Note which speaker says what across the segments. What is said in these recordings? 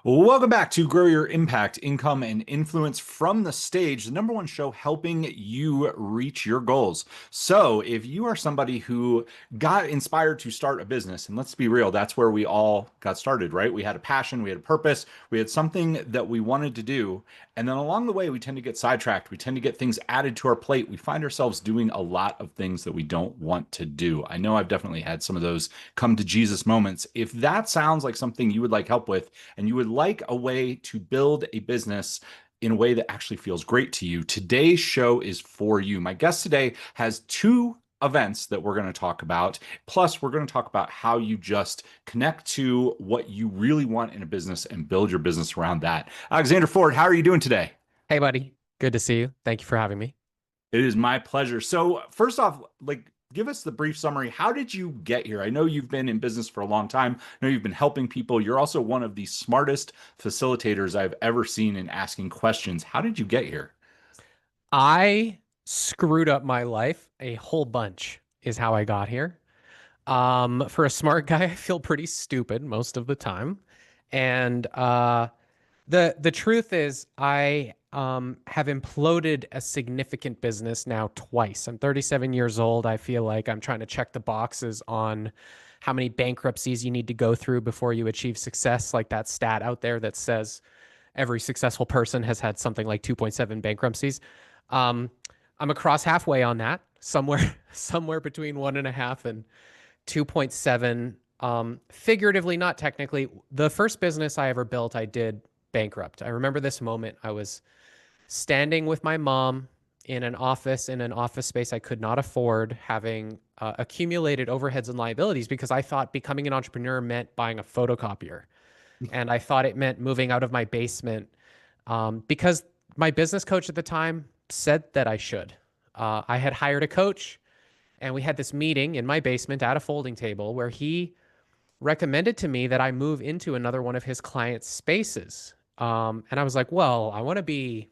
Speaker 1: Welcome back to Grow Your Impact, Income, and Influence from the Stage, the number one show helping you reach your goals. So, if you are somebody who got inspired to start a business, and let's be real, that's where we all got started, right? We had a passion, we had a purpose, we had something that we wanted to do. And then along the way, we tend to get sidetracked. We tend to get things added to our plate. We find ourselves doing a lot of things that we don't want to do. I know I've definitely had some of those come to Jesus moments. If that sounds like something you would like help with, and you would like a way to build a business in a way that actually feels great to you, today's show is for you. My guest today has two events that we're going to talk about. Plus, we're going to talk about how you just connect to what you really want in a business and build your business around that. Alexander Ford, how are you doing today?
Speaker 2: Hey, buddy. Good to see you. Thank you for having me.
Speaker 1: It is my pleasure. So, first off, give us the brief summary. How did you get here? I know you've been in business for a long time. I know you've been helping people. You're also one of the smartest facilitators I've ever seen in asking questions. How did you get here?
Speaker 2: I screwed up my life a whole bunch, is how I got here. For a smart guy, I feel pretty stupid most of the time. And the truth is, I have imploded a significant business now twice. I'm 37 years old. I feel like I'm trying to check the boxes on how many bankruptcies you need to go through before you achieve success, like that stat out there that says every successful person has had something like 2.7 bankruptcies. Um, I'm across halfway on that, somewhere somewhere between 1.5 and 2.7. Figuratively, not technically. The first business I ever built, I did bankrupt. I remember this moment. I was standing with my mom in an office space I could not afford, having accumulated overheads and liabilities because I thought becoming an entrepreneur meant buying a photocopier. And I thought it meant moving out of my basement because my business coach at the time said that I should. I had hired a coach, and we had this meeting in my basement at a folding table where he recommended to me that I move into another one of his clients' spaces. And I was like, well, I want to be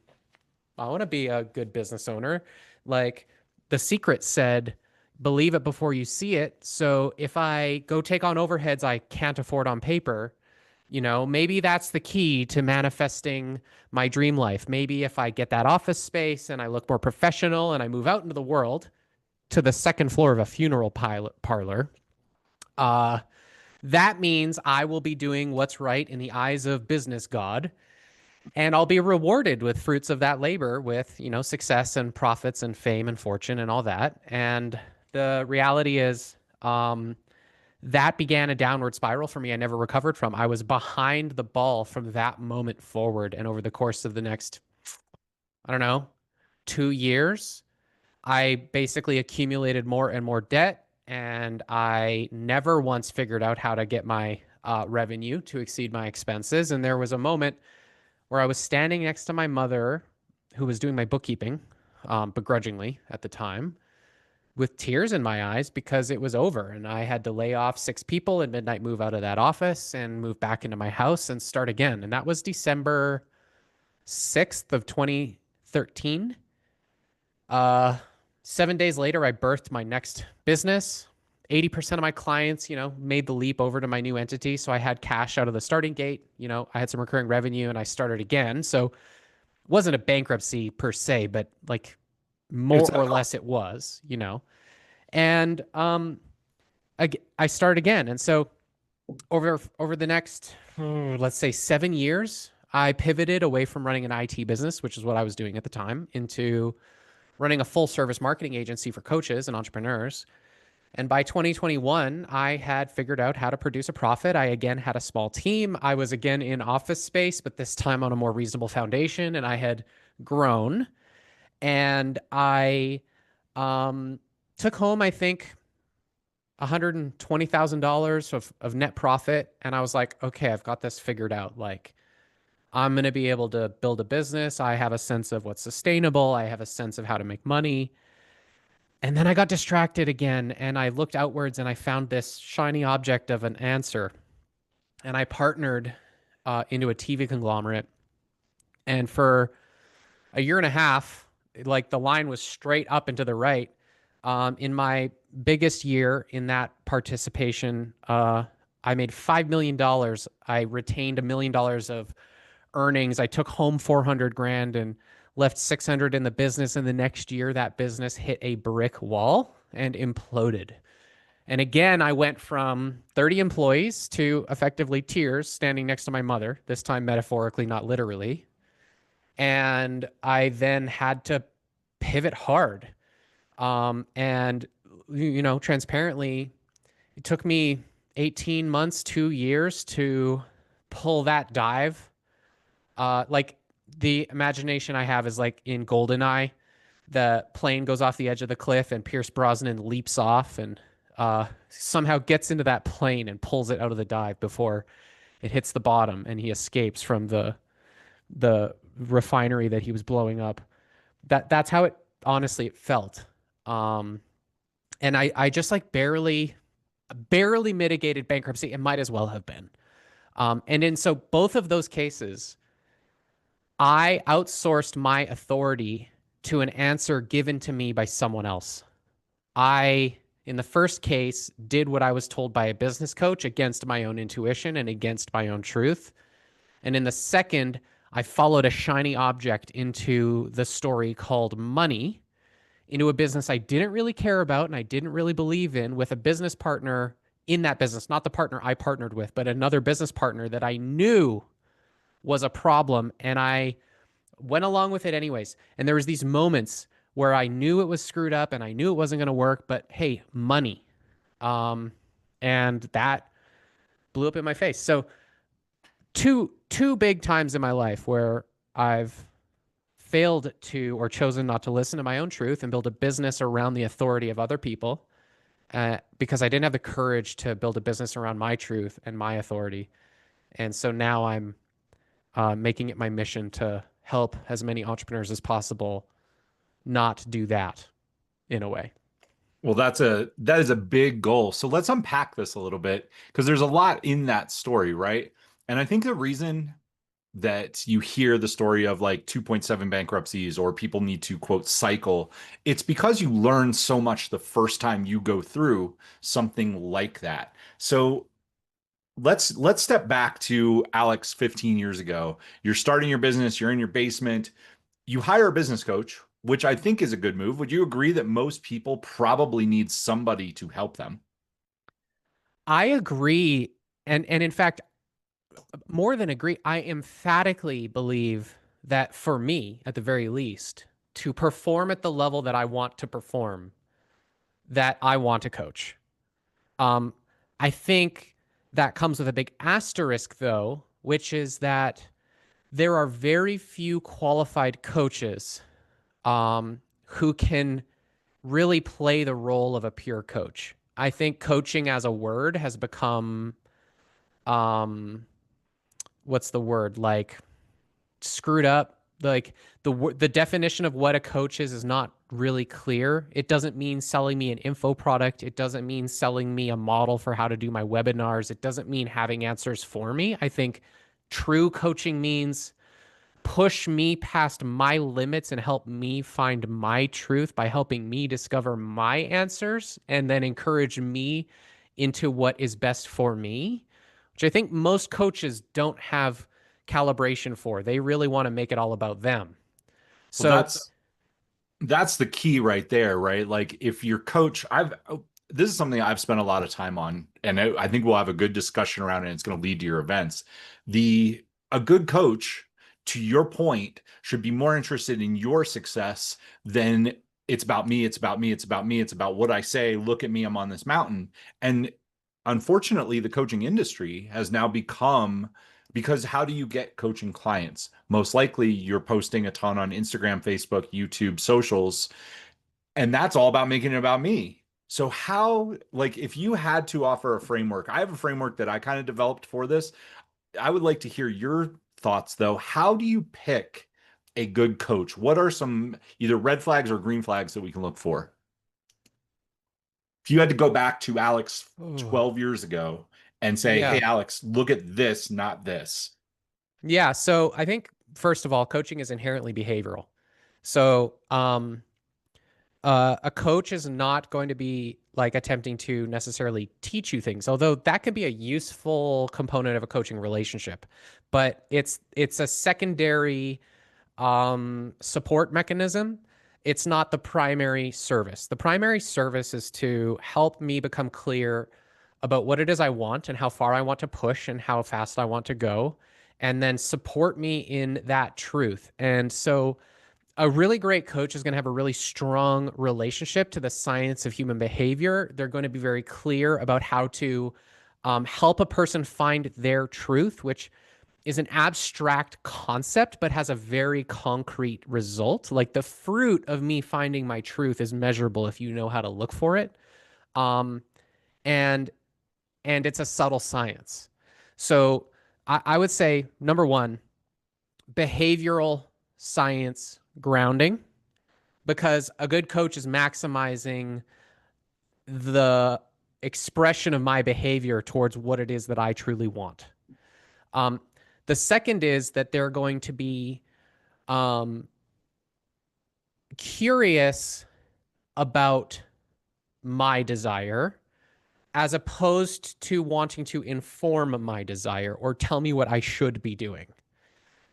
Speaker 2: a good business owner. Like the secret said, believe it before you see it. So if I go take on overheads I can't afford on paper, maybe that's the key to manifesting my dream life. Maybe if I get that office space and I look more professional and I move out into the world to the second floor of a funeral parlor, uh, that means I will be doing what's right in the eyes of business God, and I'll be rewarded with fruits of that labor with, success and profits and fame and fortune and all that. And the reality is, that began a downward spiral for me I never recovered from. I was behind the ball from that moment forward. And over the course of the next, I don't know, 2 years, I basically accumulated more and more debt. And I never once figured out how to get my revenue to exceed my expenses. And there was a moment where I was standing next to my mother, who was doing my bookkeeping, begrudgingly at the time, with tears in my eyes because it was over and I had to lay off 6 people at midnight, move out of that office and move back into my house and start again. And that was December 6th of 2013. Uh, 7 days later, I birthed my next business. 80% of my clients, made the leap over to my new entity. So I had cash out of the starting gate. I had some recurring revenue and I started again. So it wasn't a bankruptcy per se, but like more
Speaker 1: It's
Speaker 2: or less it was. And I started again. And so over the next, let's say 7 years, I pivoted away from running an IT business, which is what I was doing at the time, into running a full service marketing agency for coaches and entrepreneurs. And by 2021, I had figured out how to produce a profit. I again had a small team. I was again in office space, but this time on a more reasonable foundation. And I had grown. And I took home, I think, $120,000 of net profit. And I was like, okay, I've got this figured out. Like, I'm going to be able to build a business. I have a sense of what's sustainable. I have a sense of how to make money. And then I got distracted again and I looked outwards and I found this shiny object of an answer. And I partnered into a TV conglomerate. And for a year and a half, like the line was straight up and to the right. In my biggest year in that participation, I made $5 million. I retained $1 million of earnings. I took home 400 grand and left 600 in the business. And the next year, that business hit a brick wall and imploded. And again, I went from 30 employees to effectively tears standing next to my mother, this time metaphorically, not literally. And I then had to pivot hard. And, transparently, it took me 18 months, 2 years to pull that dive. Like the imagination I have is like in GoldenEye, the plane goes off the edge of the cliff and Pierce Brosnan leaps off and somehow gets into that plane and pulls it out of the dive before it hits the bottom and he escapes from the refinery that he was blowing up. That's how it honestly it felt. Um, and I just like barely mitigated bankruptcy. It might as well have been. And in so both of those cases, I outsourced my authority to an answer given to me by someone else. I, in the first case, did what I was told by a business coach against my own intuition and against my own truth. And in the second, I followed a shiny object into the story called money, into a business I didn't really care about and I didn't really believe in, with a business partner in that business, not the partner I partnered with, but another business partner that I knew was a problem. And I went along with it anyways. And there was these moments where I knew it was screwed up and I knew it wasn't going to work, but hey, money. Um, and that blew up in my face. So two big times in my life where I've failed to or chosen not to listen to my own truth and build a business around the authority of other people, because I didn't have the courage to build a business around my truth and my authority. And so now I'm making it my mission to help as many entrepreneurs as possible not do that in a way.
Speaker 1: Well, that is a big goal. So let's unpack this a little bit because there's a lot in that story, right? And I think the reason that you hear the story of like 2.7 bankruptcies or people need to quote cycle, it's because you learn so much the first time you go through something like that. So let's step back to Alex 15 years ago. You're starting your business, you're in your basement, you hire a business coach, which I think is a good move. Would you agree that most people probably need somebody to help them?
Speaker 2: I agree. And in fact, more than agree, I emphatically believe that for me, at the very least, to perform at the level that I want to perform, that I want a coach. Um, I think that comes with a big asterisk, though, which is that there are very few qualified coaches who can really play the role of a pure coach. I think coaching as a word has become, um, what's the word? Like screwed up. Like the definition of what a coach is not really clear. It doesn't mean selling me an info product. It doesn't mean selling me a model for how to do my webinars. It doesn't mean having answers for me. I think true coaching means push me past my limits and help me find my truth by helping me discover my answers and then encourage me into what is best for me, which I think most coaches don't have calibration for. They really want to make it all about them.
Speaker 1: Well,
Speaker 2: So,
Speaker 1: that's the key right there, right? Like if your coach, this is something I've spent a lot of time on, and I think we'll have a good discussion around it. And it's going to lead to your events. A good coach, to your point, should be more interested in your success than it's about me, it's about me, it's about me, it's about what I say. Look at me, I'm on this mountain. And unfortunately, the coaching industry has now become, because how do you get coaching clients? Most likely you're posting a ton on Instagram, Facebook, YouTube, socials, and that's all about making it about me. So how, like, if you had to offer a framework, I have a framework that I kind of developed for this. I would like to hear your thoughts though. How do you pick a good coach? What are some either red flags or green flags that we can look for? If you had to go back to Alex
Speaker 2: oh,
Speaker 1: 12 years ago and say, hey,
Speaker 2: yeah.
Speaker 1: Alex, look at this, not this.
Speaker 2: Yeah. So I think, first of all, coaching is inherently behavioral. So, A coach is not going to be like attempting to necessarily teach you things, although that can be a useful component of a coaching relationship. But it's a secondary support mechanism. It's not the primary service. The primary service is to help me become clear about what it is I want and how far I want to push and how fast I want to go, and then support me in that truth. And so a really great coach is going to have a really strong relationship to the science of human behavior. They're going to be very clear about how to help a person find their truth, which is an abstract concept, but has a very concrete result. Like the fruit of me finding my truth is measurable if you know how to look for it. Um, and it's a subtle science. So I would say number one, behavioral science grounding, because a good coach is maximizing the expression of my behavior towards what it is that I truly want. Um, the second is that they're going to be um, curious about my desire as opposed to wanting to inform my desire or tell me what I should be doing.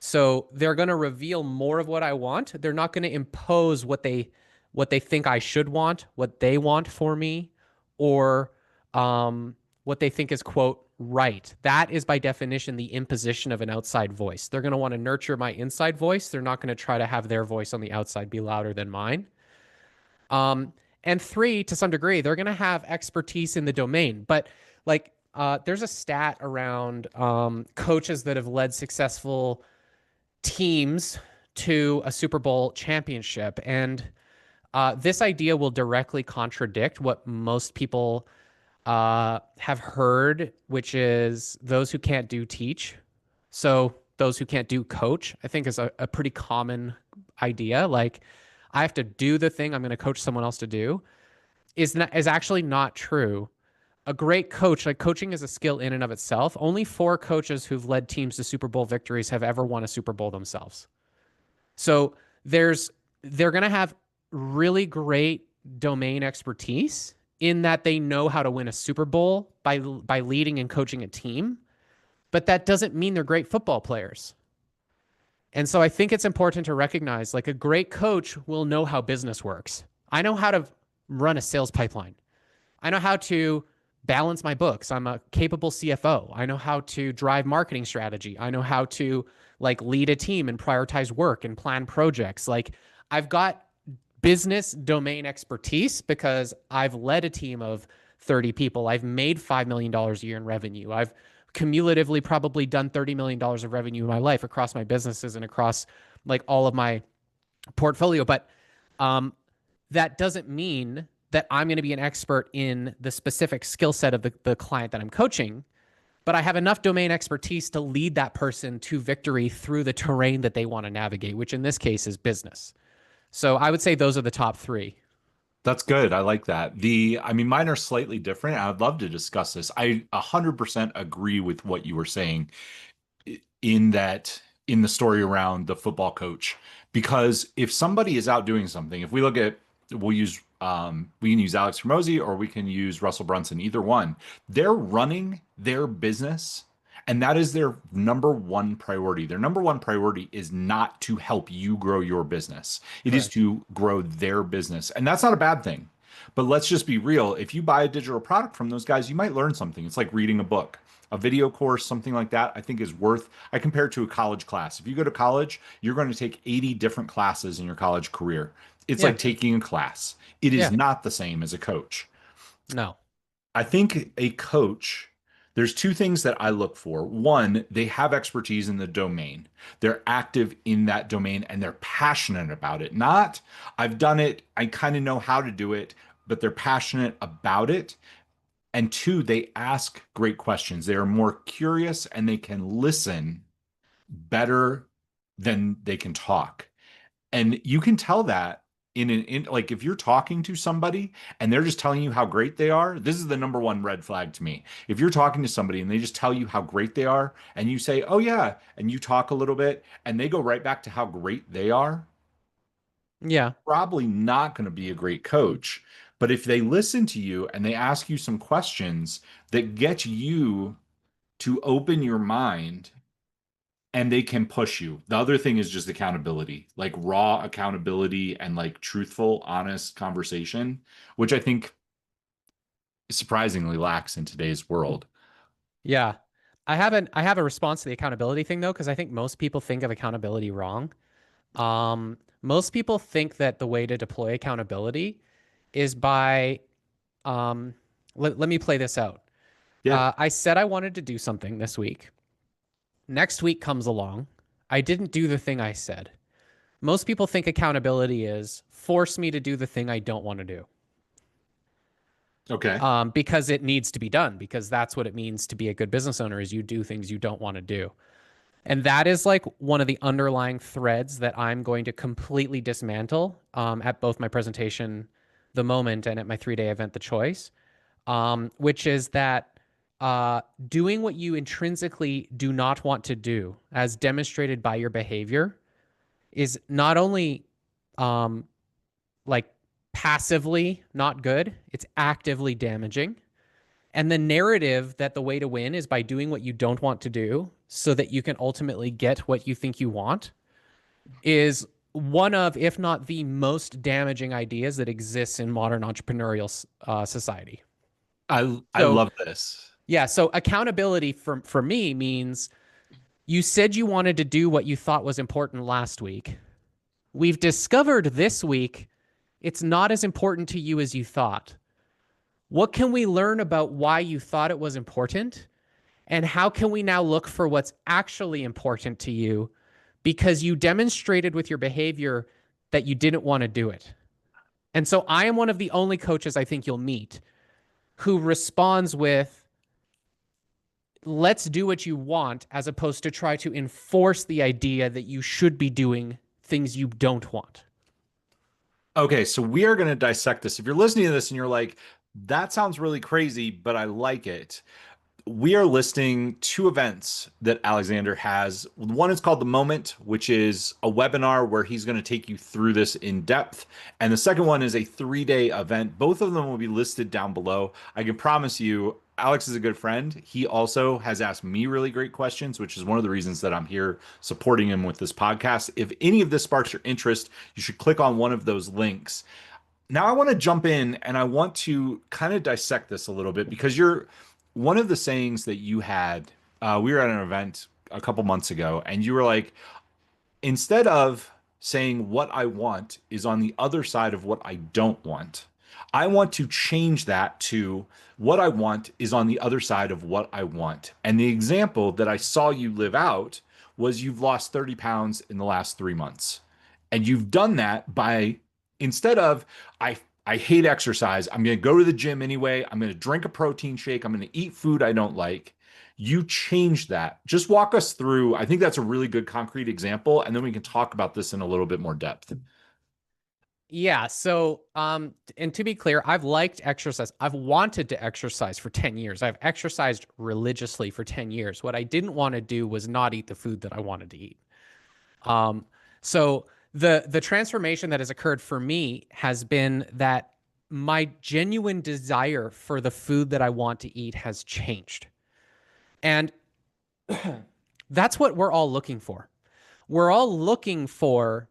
Speaker 2: So they're going to reveal more of what I want. They're not going to impose what they think I should want, what they want for me, or what they think is quote right. That is by definition the imposition of an outside voice. They're going to want to nurture my inside voice. They're not going to try to have their voice on the outside be louder than mine. And three, to some degree, they're going to have expertise in the domain. But like, there's a stat around coaches that have led successful teams to a Super Bowl championship. And this idea will directly contradict what most people have heard, which is those who can't do teach. So those who can't do coach, I think is a pretty common idea. Like I have to do the thing I'm going to coach someone else to do is actually not true. A great coach, like coaching is a skill in and of itself. Only 4 coaches who've led teams to Super Bowl victories have ever won a Super Bowl themselves. So they're going to have really great domain expertise in that they know how to win a Super Bowl by leading and coaching a team, but that doesn't mean they're great football players. And so I think it's important to recognize like a great coach will know how business works. I know how to run a sales pipeline. I know how to balance my books. I'm a capable CFO. I know how to drive marketing strategy. I know how to like lead a team and prioritize work and plan projects. Like I've got business domain expertise because I've led a team of 30 people. I've made $5 million a year in revenue. I've cumulatively probably done $30 million of revenue in my life across my businesses and across like all of my portfolio. But that doesn't mean that I'm going to be an expert in the specific skill set of the client that I'm coaching, but I have enough domain expertise to lead that person to victory through the terrain that they want to navigate, which in this case is business. So I would say those are the top 3.
Speaker 1: That's good. I like that. I mean, mine are slightly different. I'd love to discuss this. I 100% agree with what you were saying in the story around the football coach, because if somebody is out doing something, if we look at, we can use Alex Hormozy or we can use Russell Brunson, either one, they're running their business. And that is their number one priority. Their number one priority is not to help you grow your business. It is
Speaker 2: Correct.
Speaker 1: to grow their business. And that's not a bad thing. But let's just be real. If you buy a digital product from those guys, you might learn something. It's like reading a book, a video course, something like that, I think is worth, I compare it to a college class. If you go to college, you're going to take 80 different classes in your college career. It's
Speaker 2: Yeah.
Speaker 1: like taking a class. It is
Speaker 2: Yeah.
Speaker 1: not the same as a coach.
Speaker 2: No.
Speaker 1: I think a coach, there's 2 things that I look for. One, they have expertise in the domain. They're active in that domain and they're passionate about it. Not, I've done it, I kind of know how to do it, but they're passionate about it. And 2, they ask great questions. They are more curious and they can listen better than they can talk. And you can tell that in like if you're talking to somebody and they're just telling you how great they are, this is the number one red flag to me. If you're talking to somebody and they just tell you how great they are and you say, "Oh yeah," and you talk a little bit and they go right back to how great they are,
Speaker 2: Yeah.
Speaker 1: Probably not going to be a great coach. But if they listen to you and they ask you some questions that get you to open your mind and they can push you. The other thing is just accountability, like raw accountability and like truthful, honest conversation, which I think surprisingly lacks in today's world.
Speaker 2: Yeah. I have a response to the accountability thing though, because I think most people think of accountability wrong. Most people think that the way to deploy accountability is by let me play this out.
Speaker 1: Yeah.
Speaker 2: I said I wanted to do something this week. Next week comes along. I didn't do the thing I said. Most people think accountability is force me to do the thing I don't want to do.
Speaker 1: Okay.
Speaker 2: Because it needs to be done, because that's what it means to be a good business owner is you do things you don't want to do. And that is like one of the underlying threads that I'm going to completely dismantle at both my presentation, The Moment, and at my 3-day event, The Choice, which is that doing what you intrinsically do not want to do, as demonstrated by your behavior, is not only um, like passively not good, it's actively damaging. And the narrative that the way to win is by doing what you don't want to do so that you can ultimately get what you think you want is one of, if not the most damaging ideas that exists in modern entrepreneurial society.
Speaker 1: I
Speaker 2: So,
Speaker 1: love this.
Speaker 2: yeah, so accountability for me means you said you wanted to do what you thought was important last week. We've discovered this week it's not as important to you as you thought. What can we learn about why you thought it was important? And how can we now look for what's actually important to you because you demonstrated with your behavior that you didn't want to do it? And so I am one of the only coaches I think you'll meet who responds with, let's do what you want, as opposed to try to enforce the idea that you should be doing things you don't want.
Speaker 1: Okay, so we are going to dissect this. If you're listening to this and you're like, that sounds really crazy, but I like it. We are listing two events that Alexander has. One is called The Moment, which is a webinar where he's going to take you through this in depth. And the second one is a 3-day event. Both of them will be listed down below. I can promise you, Alex is a good friend. He also has asked me really great questions, which is one of the reasons that I'm here supporting him with this podcast. If any of this sparks your interest, you should click on one of those links. Now I want to jump in and I want to kind of dissect this a little bit because you're one of the sayings that you had. We were at an event a couple months ago, and you were like, instead of saying what I want is on the other side of what I don't want, I want to change that to what I want is on the other side of what I want. And the example that I saw you live out was you've lost 30 pounds in the last 3 months. And you've done that by instead of I hate exercise, I'm going to go to the gym anyway, I'm going to drink a protein shake, I'm going to eat food I don't like. You change that. Just walk us through. I think that's a really good concrete example, and then we can talk about this in a little bit more depth.
Speaker 2: Yeah. So, and to be clear, I've liked exercise. I've wanted to exercise for 10 years. I've exercised religiously for 10 years. What I didn't want to do was not eat the food that I wanted to eat. Um, so the transformation that has occurred for me has been that my genuine desire for the food that I want to eat has changed. And that's what we're all looking for. We're all looking for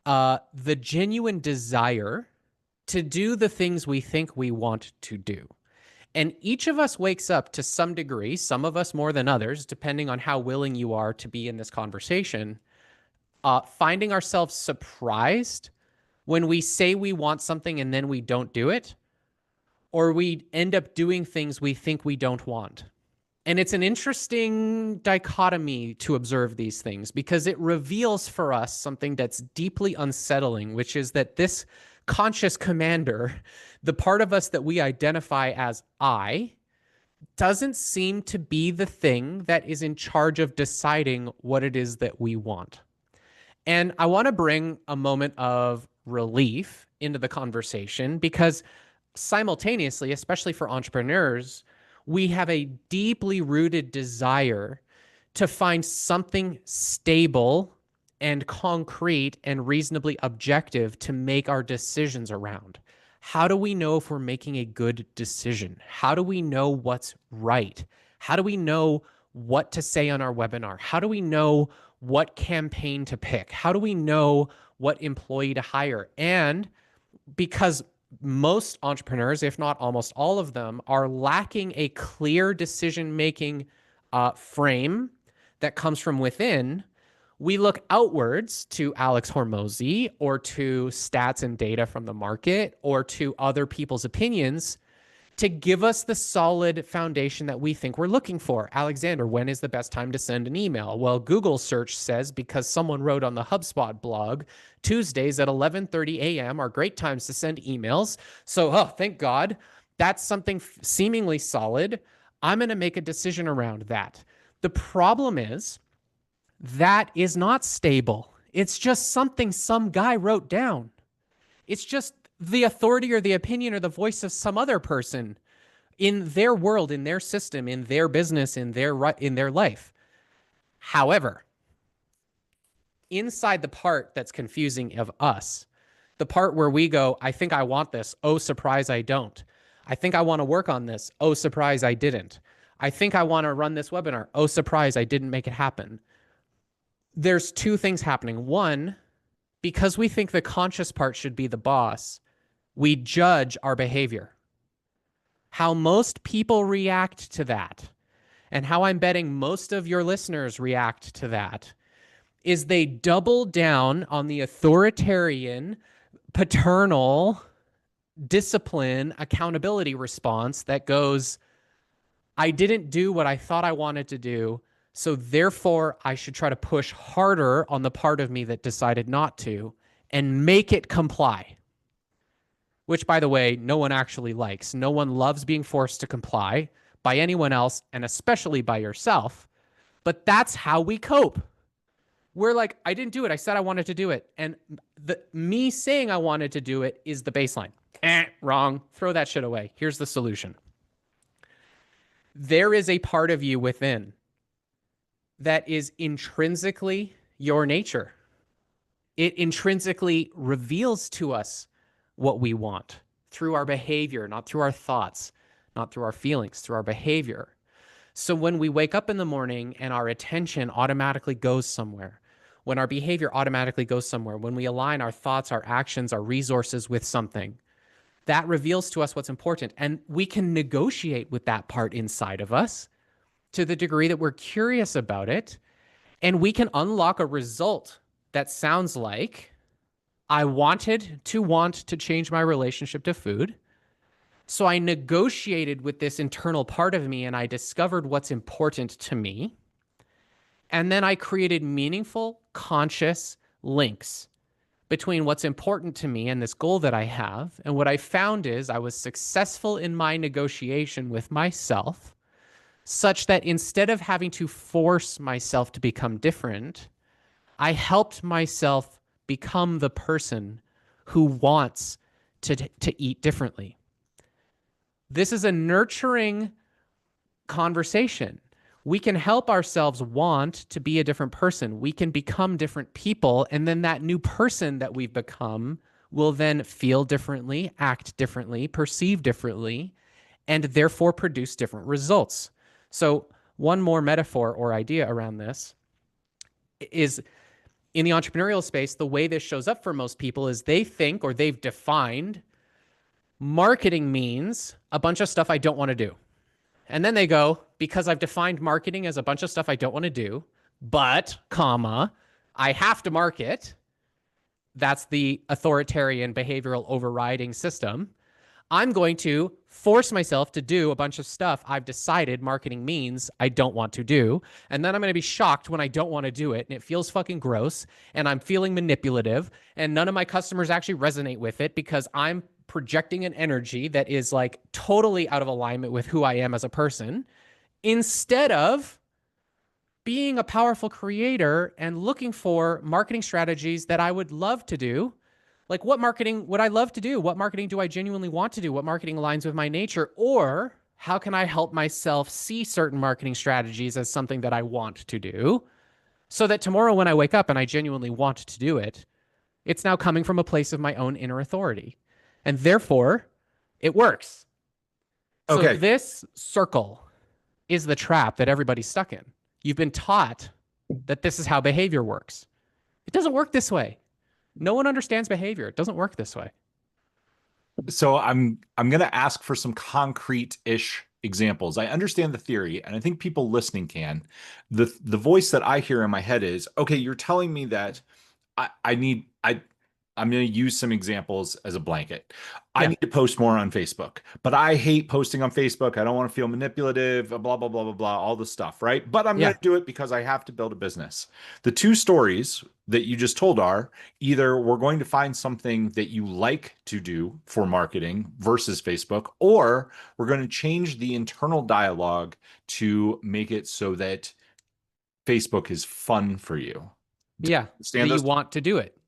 Speaker 2: the genuine desire to do the things we think we want to do. And each of us wakes up to some degree, some of us more than others, depending on how willing you are to be in this conversation, finding ourselves surprised when we say we want something and then we don't do it, or we end up doing things we think we don't want. And it's an interesting dichotomy to observe these things because it reveals for us something that's deeply unsettling, which is that this conscious commander, the part of us that we identify as I, doesn't seem to be the thing that is in charge of deciding what it is that we want. And I want to bring a moment of relief into the conversation because simultaneously, especially for entrepreneurs, we have a deeply rooted desire to find something stable and concrete and reasonably objective to make our decisions around. How do we know if we're making a good decision? How do we know what's right? How do we know what to say on our webinar? How do we know what campaign to pick? How do we know what employee to hire? And because most entrepreneurs, if not almost all of them, are lacking a clear decision-making frame that comes from within, we look outwards to Alex Hormozy or to stats and data from the market or to other people's opinions to give us the solid foundation that we think we're looking for. Alexander, when is the best time to send an email? Well, Google search says, because someone wrote on the HubSpot blog, Tuesdays at 11:30 a.m. are great times to send emails. So, oh, thank God, that's something seemingly solid. I'm going to make a decision around that. The problem is that is not stable. It's just something some guy wrote down. It's just the authority or the opinion or the voice of some other person in their world, in their system, in their business, in their life. However, inside the part that's confusing of us, the part where we go, I think I want this. Oh, surprise, I don't. I think I want to work on this. Oh, surprise, I didn't. I think I want to run this webinar. Oh, surprise, I didn't make it happen. There's two things happening. One, because we think the conscious part should be the boss, we judge our behavior. How most people react to that, and how I'm betting most of your listeners react to that, is they double down on the authoritarian, paternal, discipline, accountability response that goes, I didn't do what I thought I wanted to do, so therefore I should try to push harder on the part of me that decided not to and make it comply. Which, by the way, no one actually likes. No one loves being forced to comply by anyone else, and especially by yourself. But that's how we cope. We're like, I didn't do it. I said I wanted to do it. And me saying I wanted to do it is the baseline. Wrong. Throw that shit away. Here's the solution. There is a part of you within that is intrinsically your nature. It intrinsically reveals to us what we want through our behavior, not through our thoughts, not through our feelings, through our behavior. So when we wake up in the morning and our attention automatically goes somewhere, when our behavior automatically goes somewhere, when we align our thoughts, our actions, our resources with something, that reveals to us what's important. And we can negotiate with that part inside of us to the degree that we're curious about it. And we can unlock a result that sounds like, I wanted to want to change my relationship to food. So I negotiated with this internal part of me and I discovered what's important to me. And then I created meaningful, conscious links between what's important to me and this goal that I have. And what I found is I was successful in my negotiation with myself, such that instead of having to force myself to become different, I helped myself become the person who wants to eat differently. This is a nurturing conversation. We can help ourselves want to be a different person. We can become different people, and then that new person that we've become will then feel differently, act differently, perceive differently, and therefore produce different results. So one more metaphor or idea around this is, in the entrepreneurial space, the way this shows up for most people is they think, or they've defined, marketing means a bunch of stuff I don't want to do. And then they go, because I've defined marketing as a bunch of stuff I don't want to do, but, comma, I have to market. That's the authoritarian behavioral overriding system. I'm going to force myself to do a bunch of stuff I've decided marketing means I don't want to do. And then I'm going to be shocked when I don't want to do it. And it feels fucking gross. And I'm feeling manipulative. And none of my customers actually resonate with it because I'm projecting an energy that is like totally out of alignment with who I am as a person, instead of being a powerful creator and looking for marketing strategies that I would love to do. Like, what marketing would I love to do? What marketing do I genuinely want to do? What marketing aligns with my nature? Or how can I help myself see certain marketing strategies as something that I want to do so that tomorrow when I wake up and I genuinely want to do it, it's now coming from a place of my own inner authority. And therefore, it works. So
Speaker 1: Okay.
Speaker 2: this circle is the trap that everybody's stuck in. You've been taught that this is how behavior works. It doesn't work this way. No one understands behavior. It doesn't work this way.
Speaker 1: So I'm going to ask for some concrete-ish examples. I understand the theory, and I think people listening can. The voice that I hear in my head is, okay, you're telling me that I need I'm going to use some examples as a blanket. I
Speaker 2: Yeah.
Speaker 1: need to post more on Facebook, but I hate posting on Facebook. I don't want to feel manipulative, blah, blah, blah, blah, blah, all the stuff, right? But I'm going
Speaker 2: Yeah.
Speaker 1: to do it because I have to build a business. The two stories that you just told are either we're going to find something that you like to do for marketing versus Facebook, or we're going to change the internal dialogue to make it so that Facebook is fun for you. Do you
Speaker 2: Yeah. That
Speaker 1: understand
Speaker 2: you
Speaker 1: those?
Speaker 2: want to do it.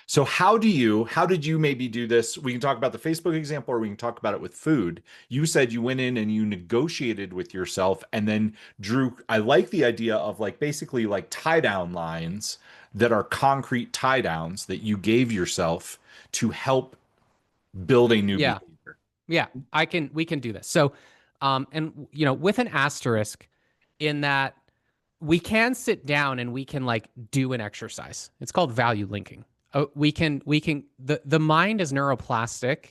Speaker 1: So how did you maybe do this? We can talk about the Facebook example or we can talk about it with food. You said you went in and you negotiated with yourself and then drew, I like the idea of like basically like tie down lines that are concrete tie downs that you gave yourself to help build a new
Speaker 2: Yeah.
Speaker 1: behavior.
Speaker 2: Yeah. We can do this. So, and you know, with an asterisk in that we can sit down and we can like do an exercise. It's called value linking. The mind is neuroplastic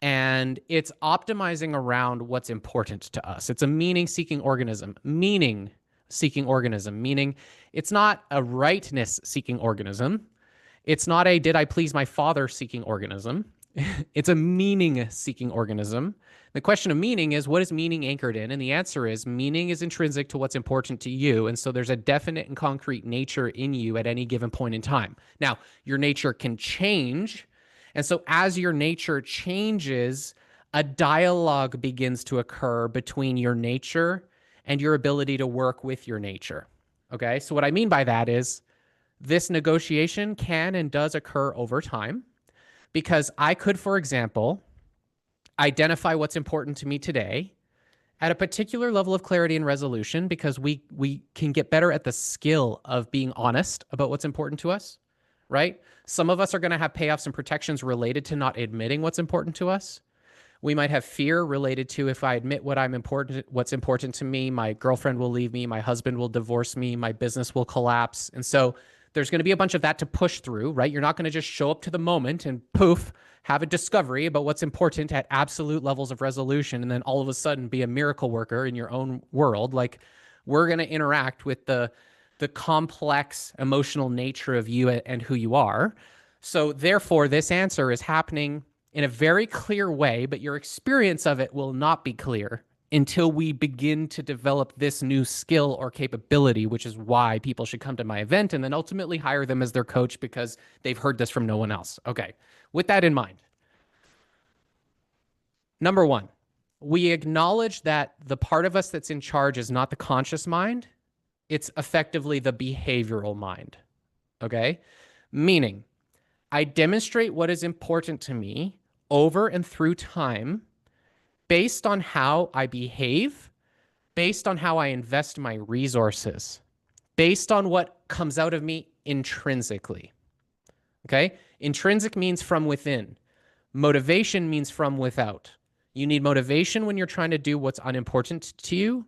Speaker 2: and it's optimizing around what's important to us. It's a meaning seeking organism, meaning it's not a rightness seeking organism. It's not a did I please my father seeking organism. It's a meaning seeking organism. The question of meaning is what is meaning anchored in? And the answer is meaning is intrinsic to what's important to you. And so there's a definite and concrete nature in you at any given point in time. Now, your nature can change. And so as your nature changes, a dialogue begins to occur between your nature and your ability to work with your nature. Okay. So what I mean by that is this negotiation can and does occur over time because I could, for example, identify what's important to me today at a particular level of clarity and resolution because we can get better at the skill of being honest about what's important to us, right? Some of us are going to have payoffs and protections related to not admitting what's important to us. We might have fear related to if I admit what's important to me, my girlfriend will leave me, my husband will divorce me, my business will collapse. And so there's going to be a bunch of that to push through, right? You're not going to just show up to the moment and poof, have a discovery about what's important at absolute levels of resolution and then all of a sudden be a miracle worker in your own world. Like we're going to interact with the complex emotional nature of you and who you are. So therefore, this answer is happening in a very clear way, but your experience of it will not be clear until we begin to develop this new skill or capability, which is why people should come to my event and then ultimately hire them as their coach because they've heard this from no one else. Okay, with that in mind, number one, we acknowledge that the part of us that's in charge is not the conscious mind, it's effectively the behavioral mind. Okay, meaning I demonstrate what is important to me over and through time based on how I behave, based on how I invest my resources, based on what comes out of me intrinsically. Okay? Intrinsic means from within. Motivation means from without. You need motivation when you're trying to do what's unimportant to you.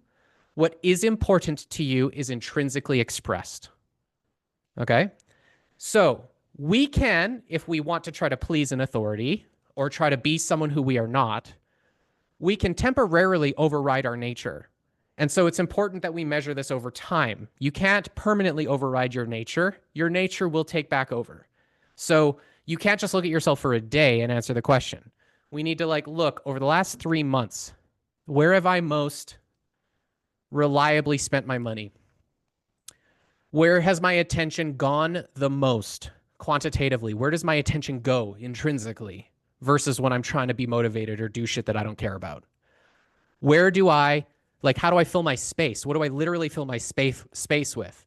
Speaker 2: What is important to you is intrinsically expressed. Okay? So we can, if we want to try to please an authority or try to be someone who we are not, we can temporarily override our nature. And so it's important that we measure this over time. You can't permanently override your nature. Your nature will take back over. So you can't just look at yourself for a day and answer the question. We need to look over the last 3 months, where have I most reliably spent my money? Where has my attention gone the most quantitatively? Where does my attention go intrinsically versus when I'm trying to be motivated or do shit that I don't care about? Where do I, how do I fill my space? What do I literally fill my space with?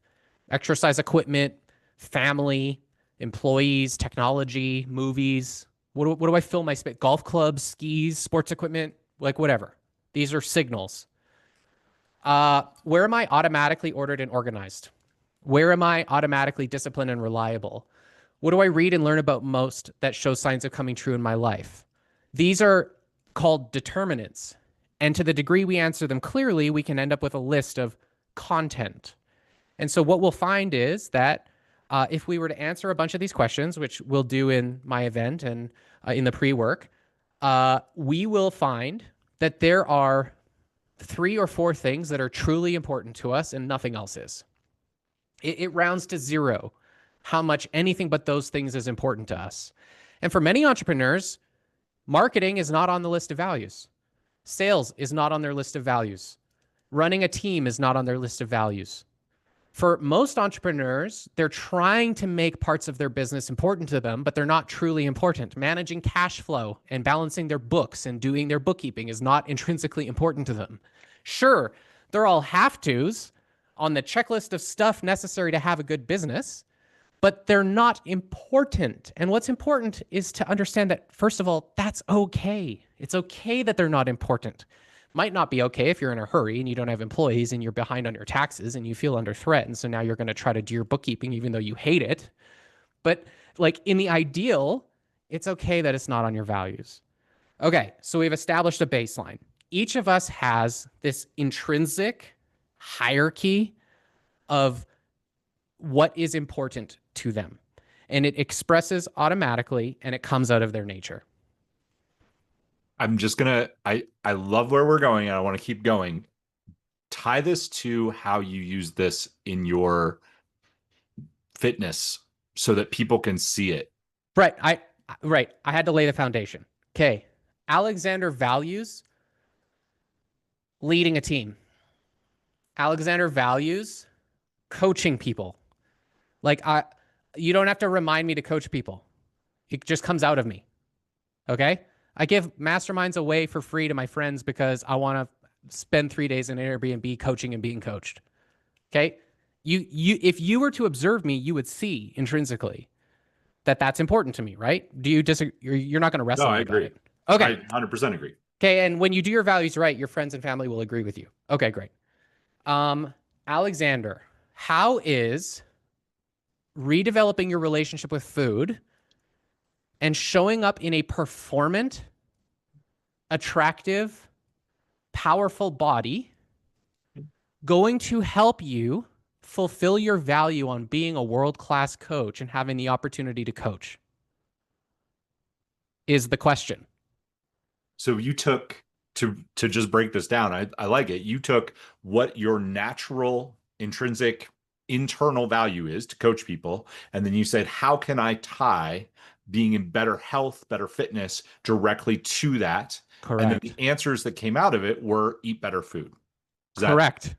Speaker 2: Exercise equipment, family, employees, technology, movies. What do I fill my space? Golf clubs, skis, sports equipment, whatever. These are signals. Where am I automatically ordered and organized? Where am I automatically disciplined and reliable? What do I read and learn about most that shows signs of coming true in my life? These are called determinants. And to the degree we answer them clearly, we can end up with a list of content. And so what we'll find is that if we were to answer a bunch of these questions, which we'll do in my event and in the pre-work, we will find that there are 3 or 4 things that are truly important to us and nothing else is. It rounds to 0 how much anything but those things is important to us. And for many entrepreneurs, marketing is not on the list of values. Sales is not on their list of values. Running a team is not on their list of values. For most entrepreneurs, they're trying to make parts of their business important to them, but they're not truly important. Managing cash flow and balancing their books and doing their bookkeeping is not intrinsically important to them. Sure, they're all have-tos on the checklist of stuff necessary to have a good business, but they're not important. And what's important is to understand that, first of all, that's okay. It's okay that they're not important. Might not be okay if you're in a hurry and you don't have employees and you're behind on your taxes and you feel under threat. And so now you're going to try to do your bookkeeping even though you hate it. But like in the ideal, it's okay that it's not on your values. Okay, so we've established a baseline. Each of us has this intrinsic hierarchy of what is important to them. And it expresses automatically and it comes out of their nature.
Speaker 1: I'm just gonna, I love where we're going and I want to keep going. Tie this to how you use this in your fitness so that people can see it.
Speaker 2: Right. I had to lay the foundation. Okay. Alexander values leading a team. Alexander values coaching people. Like you don't have to remind me to coach people. It just comes out of me. Okay? I give masterminds away for free to my friends because I want to spend 3 days in Airbnb coaching and being coached. Okay? If you were to observe me, you would see intrinsically that that's important to me, right? Do you disagree? You're not going to wrestle
Speaker 1: No,
Speaker 2: me
Speaker 1: I
Speaker 2: about
Speaker 1: agree.
Speaker 2: it. Okay.
Speaker 1: I 100% agree.
Speaker 2: Okay, and when you do your values right, your friends and family will agree with you. Okay, great. Alexander, how is redeveloping your relationship with food and showing up in a performant, attractive, powerful body going to help you fulfill your value on being a world-class coach and having the opportunity to coach? Is the question.
Speaker 1: So you took, to just break this down, I like it. You took what your natural intrinsic internal value is to coach people, and then you said, how can I tie being in better health, better fitness directly to that?
Speaker 2: Correct.
Speaker 1: And then the answers that came out of it were eat better food.
Speaker 2: Correct.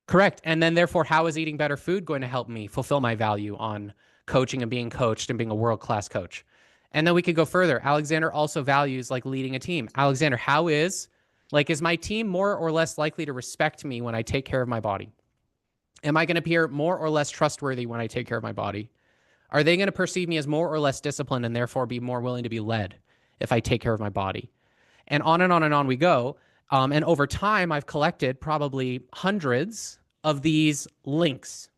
Speaker 2: Correct. And then therefore, how is eating better food going to help me fulfill my value on coaching and being coached and being a world-class coach? And then we could go further. Alexander also values like leading a team. Alexander, how is my team more or less likely to respect me when I take care of my body? Am I going to appear more or less trustworthy when I take care of my body? Are they going to perceive me as more or less disciplined and therefore be more willing to be led if I take care of my body? And on and on and on we go. And over time, I've collected probably hundreds of these links.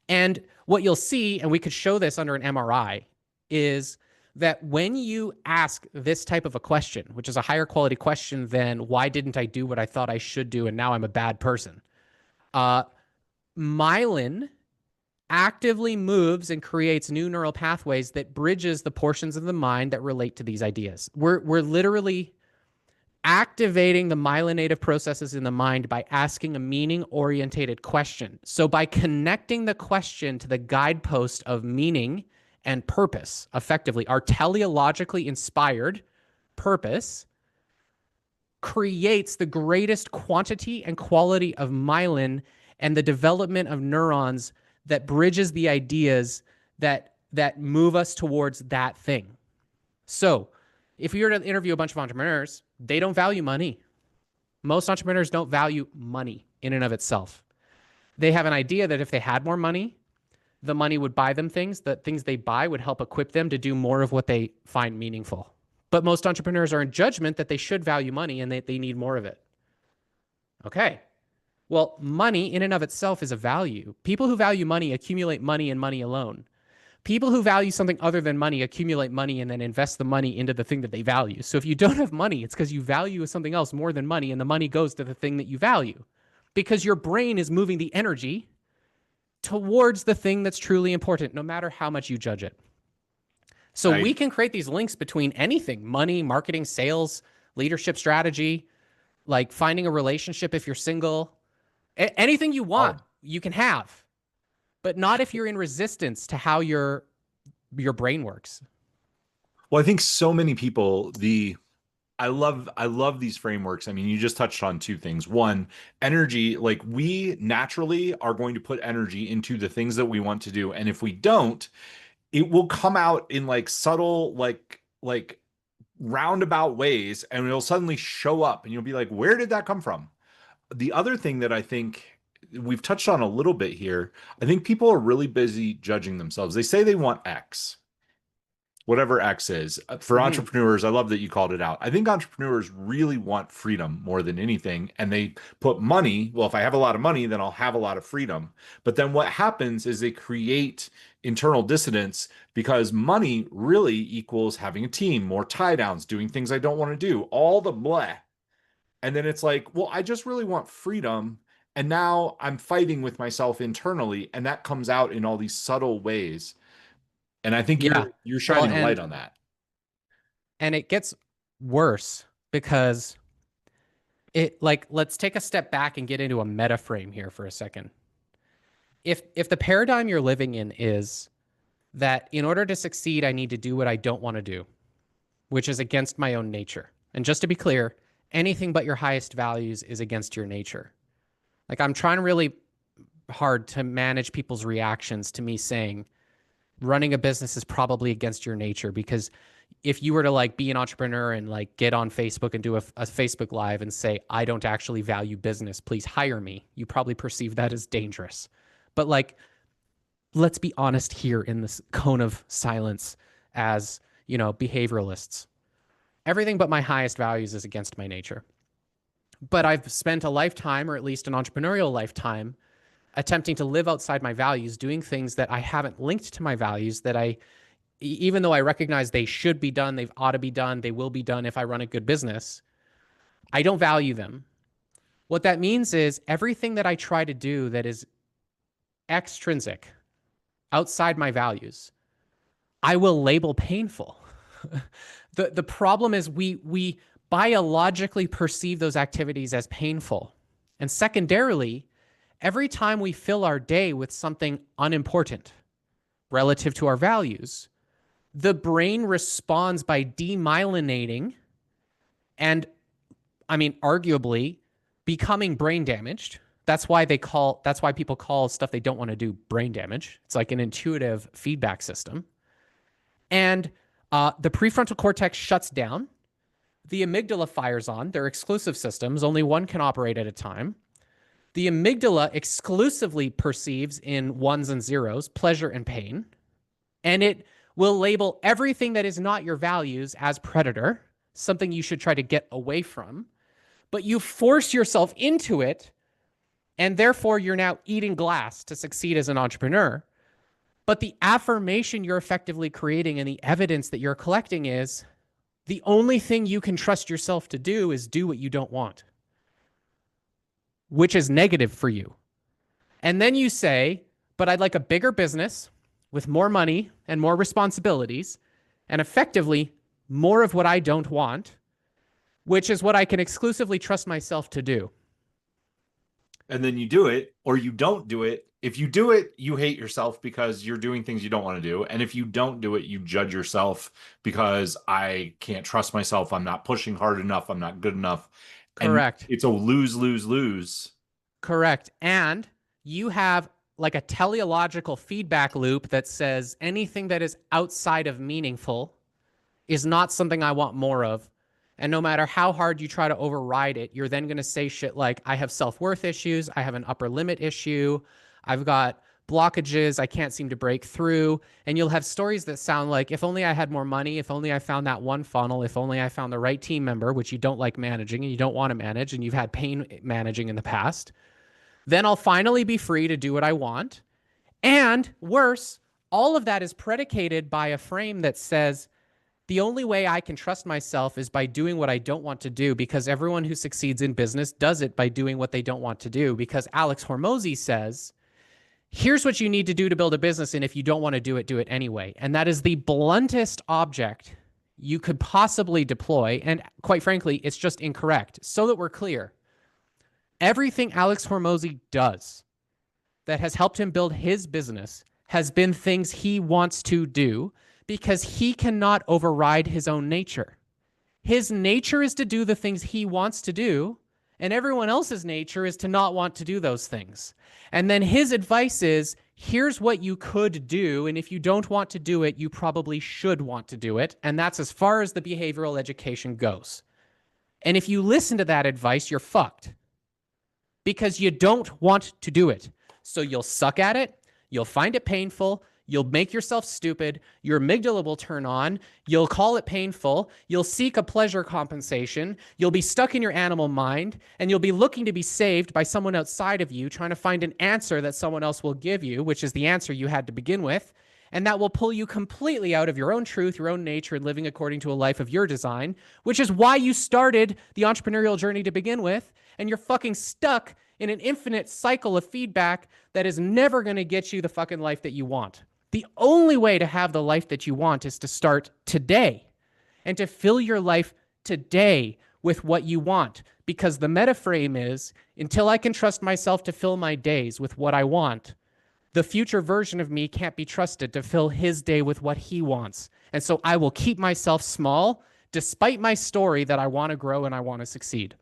Speaker 2: And what you'll see, and we could show this under an MRI, is that when you ask this type of a question, which is a higher quality question than why didn't I do what I thought I should do and now I'm a bad person, myelin actively moves and creates new neural pathways that bridges the portions of the mind that relate to these ideas. We're literally activating the myelinative processes in the mind by asking a meaning-orientated question. So by connecting the question to the guidepost of meaning and purpose, effectively, our teleologically inspired purpose creates the greatest quantity and quality of myelin and the development of neurons that bridges the ideas that move us towards that thing. So if you were to interview a bunch of entrepreneurs, they don't value money. Most entrepreneurs don't value money in and of itself. They have an idea that if they had more money, the money would buy them things. The things they buy would help equip them to do more of what they find meaningful. But most entrepreneurs are in judgment that they should value money and that they need more of it. Okay. Well, money in and of itself is a value. People who value money accumulate money and money alone. People who value something other than money accumulate money and then invest the money into the thing that they value. So if you don't have money, it's because you value something else more than money, and the money goes to the thing that you value because your brain is moving the energy towards the thing that's truly important, no matter how much you judge it. So we
Speaker 1: I
Speaker 2: can create these links between anything: money, marketing, sales, leadership strategy, like finding a relationship if you're single. Anything you want,
Speaker 1: oh
Speaker 2: you can have, but not if you're in resistance to how your brain works.
Speaker 1: well, I think so many people the I love these frameworks. I mean, you just touched on two things. One, energy, like we naturally are going to put energy into the things that we want to do. And if we don't, it will come out in like subtle, like roundabout ways, and it'll suddenly show up and you'll be like, where did that come from? The other thing that I think we've touched on a little bit here, I think people are really busy judging themselves. They say they want X, whatever X is. For
Speaker 2: Mm-hmm.
Speaker 1: entrepreneurs, I love that you called it out. I think entrepreneurs really want freedom more than anything. And they put money, well, if I have a lot of money, then I'll have a lot of freedom. But then what happens is they create internal dissonance because money really equals having a team, more tie downs, doing things I don't want to do, all the bleh. And then it's like, well, I just really want freedom. And now I'm fighting with myself internally. And that comes out in all these subtle ways. And I think
Speaker 2: Yeah.
Speaker 1: you're
Speaker 2: Well,
Speaker 1: shining a light on that.
Speaker 2: and it gets worse because it, like, let's take a step back and get into a meta frame here for a second. If the paradigm you're living in is that in order to succeed, I need to do what I don't want to do, which is against my own nature. And just to be clear, anything but your highest values is against your nature. Like, I'm trying really hard to manage people's reactions to me saying running a business is probably against your nature, because if you were to like be an entrepreneur and like get on Facebook and do a Facebook live and say, I don't actually value business, please hire me, you probably perceive that as dangerous. But like, let's be honest here in this cone of silence as, behavioralists. Everything but my highest values is against my nature. But I've spent a lifetime, or at least an entrepreneurial lifetime, attempting to live outside my values, doing things that I haven't linked to my values, that even though I recognize they should be done, they ought to be done, they will be done if I run a good business, I don't value them. What that means is everything that I try to do that is extrinsic, outside my values, I will label painful. The problem is we biologically perceive those activities as painful. And secondarily, every time we fill our day with something unimportant relative to our values, the brain responds by demyelinating and, I mean, arguably becoming brain damaged. That's why people call stuff they don't want to do brain damage. It's like an intuitive feedback system. And the prefrontal cortex shuts down. The amygdala fires on. They're exclusive systems. Only one can operate at a time. The amygdala exclusively perceives in ones and zeros, pleasure and pain. And it will label everything that is not your values as predator, something you should try to get away from. But you force yourself into it, and therefore you're now eating glass to succeed as an entrepreneur. But the affirmation you're effectively creating and the evidence that you're collecting is the only thing you can trust yourself to do is do what you don't want, which is negative for you. And then you say, but I'd like a bigger business with more money and more responsibilities and effectively more of what I don't want, which is what I can exclusively trust myself to do.
Speaker 1: And then you do it or you don't do it. If you do it, you hate yourself because you're doing things you don't want to do. And if you don't do it, you judge yourself because I can't trust myself. I'm not pushing hard enough. I'm not good enough.
Speaker 2: Correct.
Speaker 1: And it's a lose, lose, lose.
Speaker 2: Correct. And you have like a teleological feedback loop that says anything that is outside of meaningful is not something I want more of. And no matter how hard you try to override it, you're then going to say shit like, I have self-worth issues. I have an upper limit issue. I've got blockages I can't seem to break through. And you'll have stories that sound like, if only I had more money, if only I found that one funnel, if only I found the right team member, which you don't like managing and you don't want to manage, and you've had pain managing in the past. Then I'll finally be free to do what I want. And worse, all of that is predicated by a frame that says the only way I can trust myself is by doing what I don't want to do, because everyone who succeeds in business does it by doing what they don't want to do. Because Alex Hormozy says, here's what you need to do to build a business, and if you don't want to do it anyway. And that is the bluntest object you could possibly deploy. And quite frankly, it's just incorrect. So that we're clear, everything Alex Hormozy does that has helped him build his business has been things he wants to do because he cannot override his own nature. His nature is to do the things he wants to do, and everyone else's nature is to not want to do those things. And then his advice is, here's what you could do, and if you don't want to do it, you probably should want to do it. And that's as far as the behavioral education goes. And if you listen to that advice, you're fucked because you don't want to do it. So you'll suck at it, you'll find it painful, you'll make yourself stupid, your amygdala will turn on, you'll call it painful, you'll seek a pleasure compensation, you'll be stuck in your animal mind, and you'll be looking to be saved by someone outside of you, trying to find an answer that someone else will give you, which is the answer you had to begin with, and that will pull you completely out of your own truth, your own nature, and living according to a life of your design, which is why you started the entrepreneurial journey to begin with, and you're fucking stuck in an infinite cycle of feedback that is never going to get you the fucking life that you want. The only way to have the life that you want is to start today and to fill your life today with what you want. Because the meta frame is, until I can trust myself to fill my days with what I want, the future version of me can't be trusted to fill his day with what he wants. And so I will keep myself small despite my story that I want to grow and I want to succeed.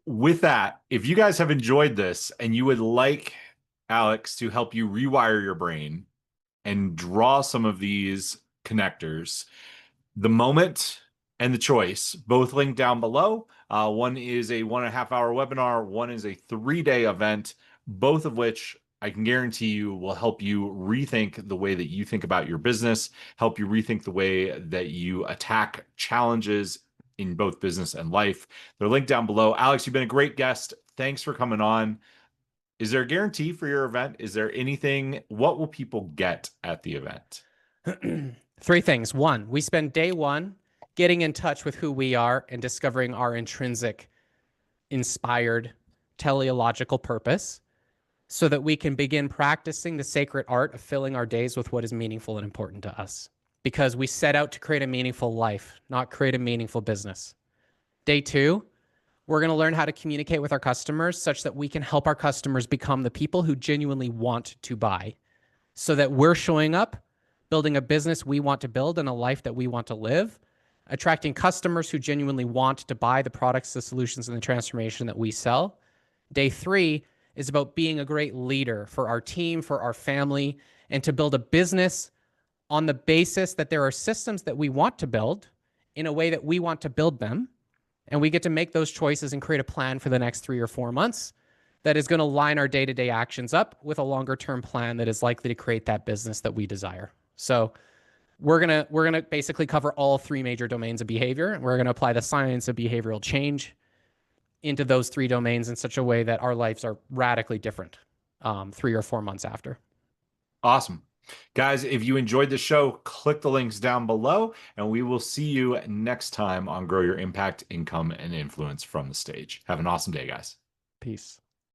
Speaker 1: With that, if you guys have enjoyed this and you would like Alex to help you rewire your brain and draw some of these connectors, the moment and the choice, both linked down below. One is a 1.5 hour webinar, one is a 3-day event, both of which I can guarantee you will help you rethink the way that you think about your business, help you rethink the way that you attack challenges in both business and life. They're linked down below. Alex, you've been a great guest. Thanks for coming on. Is there a guarantee for your event? Is there anything? What will people get at the event?
Speaker 2: 3 things. 1, we spend day 1 getting in touch with who we are and discovering our intrinsic, inspired, teleological purpose so that we can begin practicing the sacred art of filling our days with what is meaningful and important to us. Because we set out to create a meaningful life, not create a meaningful business. Day 2, we're going to learn how to communicate with our customers such that we can help our customers become the people who genuinely want to buy, so that we're showing up, building a business we want to build and a life that we want to live, attracting customers who genuinely want to buy the products, the solutions, and the transformation that we sell. Day 3 is about being a great leader for our team, for our family, and to build a business on the basis that there are systems that we want to build in a way that we want to build them. And we get to make those choices and create a plan for the next 3 or 4 months that is going to line our day-to-day actions up with a longer-term plan that is likely to create that business that we desire. So we're gonna basically cover all 3 major domains of behavior, and we're going to apply the science of behavioral change into those 3 domains in such a way that our lives are radically different 3 or 4 months after.
Speaker 1: Awesome. Guys, if you enjoyed the show, click the links down below, and we will see you next time on Grow Your Impact, Income, and Influence from the Stage. Have an awesome day, guys.
Speaker 2: Peace.